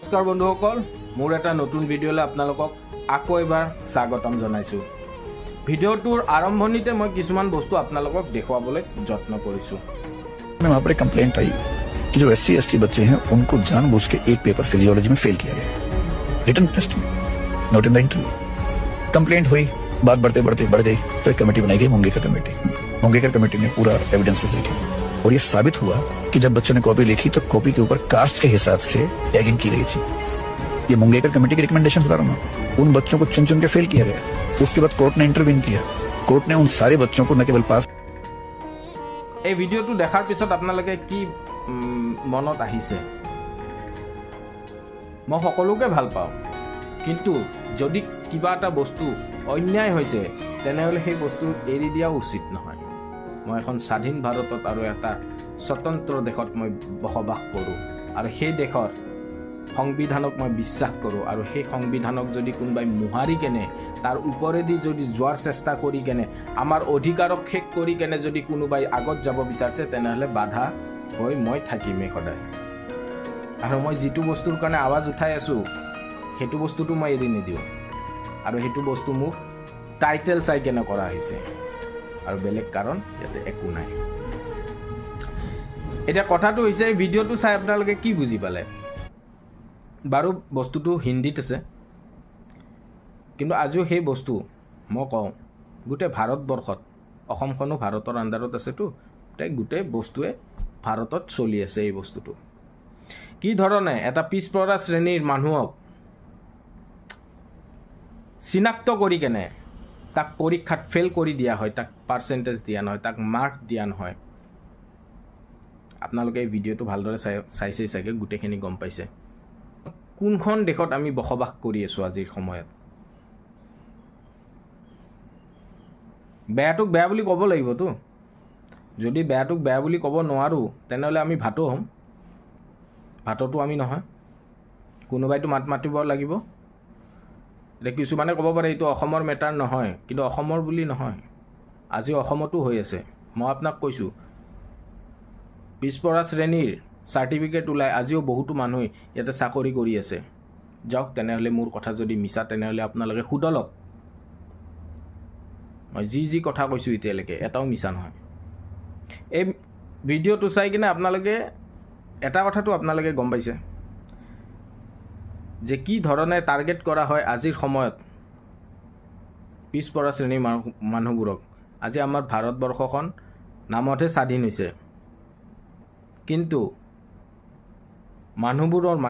নমস্কাৰ বন্ধুসকল, মোৰ এটা নতুন ভিডিঅ'লৈ আপোনালোকক আকৌ এবাৰ স্বাগতম জনাইছোঁ। ভিডিঅ'টোৰ আৰম্ভণিতে মই কিছুমান বস্তু আপোনালোকক দেখুৱাবলৈ যত্ন কৰিছোঁ। वहाँ पर एक कंप्लेंट आई कि जो SC/ST बच्चे हैं उनको जानबूझ के एक पेपर फिजियोलॉजी में फेल किया गया, रिटन टेस्ट में, not in the interview. Complaint हुई, बात बढ़ते बढ़ते बढ़ गई, तो एक कमेटी बनाई गई, मुंगेकर कमेटी। मुंगेकर कमेटी ने पूरा एविडेंसेस लिखे और ये साबित हुआ कि जब बच्चों ने कॉपी लिखी तो कॉपी के ऊपर कास्ट के हिसाब से टैगिंग की गई थी। ये मुंगेकर कमेटी की रिकमेंडेशन बता रहा हूँ। उन बच्चों को चुन चुन के फेल किया गया। उसके बाद कोर्ट ने इंटरवीन किया। कोर्ट ने उन सारे बच्चों को न केवल पास। এই ভিডিঅ'টো দেখাৰ পিছত আপোনালোকে কি মনত আহিছে? মই সকলোকে ভাল পাওঁ, কিন্তু যদি কিবা এটা বস্তু অন্যায় হৈছে তেনেহ'লে সেই বস্তু এৰি দিয়া উচিত নহয়। মই এখন স্বাধীন ভাৰতত আৰু এটা স্বতন্ত্ৰ দেশত মই বসবাস কৰোঁ, আৰু সেই দেশৰ সংবিধানক মই বিশ্বাস কৰোঁ। আৰু সেই সংবিধানক যদি কোনোবাই মোহাৰি কেনে তাৰ ওপৰেদি যদি যোৱাৰ চেষ্টা কৰি কেনে আমাৰ অধিকাৰক শেষ কৰি কেনে যদি কোনোবাই আগত যাব বিচাৰিছে তেনেহ'লে বাধা হৈ মই থাকিমেই সদায়। আৰু মই যিটো বস্তুৰ কাৰণে আৱাজ উঠাই আছোঁ সেইটো বস্তুটো মই এৰি নিদিওঁ। আৰু সেইটো বস্তু মোক টাইটেল চাই কেনে কৰা হৈছে, আৰু বেলেগ কাৰণ ইয়াতে একো নাই। এতিয়া কথাটো হৈছে, এই ভিডিঅ'টো চাই আপোনালোকে কি বুজি পালে? বাৰু বস্তুটো হিন্দীত আছে, কিন্তু আজিও সেই বস্তু মই কওঁ গোটেই ভাৰতবৰ্ষত, অসমখনো ভাৰতৰ আণ্ডাৰত আছেতো, গোটেই বস্তুৱে ভাৰতত চলি আছে। এই বস্তুটো কি ধৰণে এটা পিছপৰা শ্ৰেণীৰ মানুহক চিনাক্ত কৰি কেনে তাক পৰীক্ষাত ফেইল কৰি দিয়া হয়, তাক পাৰ্চেণ্টেজ দিয়া নহয়, তাক মাৰ্ক দিয়া নহয়। আপোনালোকে এই ভিডিঅ'টো ভালদৰে চাইছেই চাগে, গোটেইখিনি গম পাইছে কোনখন দেশত আমি বসবাস কৰি আছোঁ আজিৰ সময়ত। বেয়াটোক বেয়া বুলি ক'ব লাগিবতো। যদি বেয়াটোক বেয়া বুলি ক'ব নোৱাৰোঁ তেনেহ'লে আমি ভাতো হ'ম। ভাততো আমি নহয়, কোনোবাইতো মাত মাতিব লাগিব। এতিয়া কিছুমানে ক'ব পাৰে এইটো অসমৰ মেটাৰ নহয়, কিন্তু অসমৰ বুলি নহয়, আজি অসমতো হৈ আছে। মই আপোনাক কৈছোঁ, পিছপৰা শ্ৰেণীৰ চাৰ্টিফিকেট ওলাই আজিও বহুতো মানুহে ইয়াতে চাকৰি কৰি আছে। যাওক, তেনেহ'লে মোৰ কথা যদি মিছা তেনেহ'লে আপোনালোকে শুধলক। মই যি কথা কৈছোঁ এতিয়ালৈকে এটাও মিছা নহয়। এই ভিডিঅ'টো চাই কিনে আপোনালোকে এটা কথাটো আপোনালোকে গম পাইছে যে কি ধৰণে টাৰ্গেট কৰা হয় আজিৰ সময়ত পিছপৰা শ্ৰেণীৰ মানুহবোৰক। আজি আমাৰ ভাৰতবৰ্ষখন নামতহে স্বাধীন হৈছে, কিন্তু মানুহবোৰৰ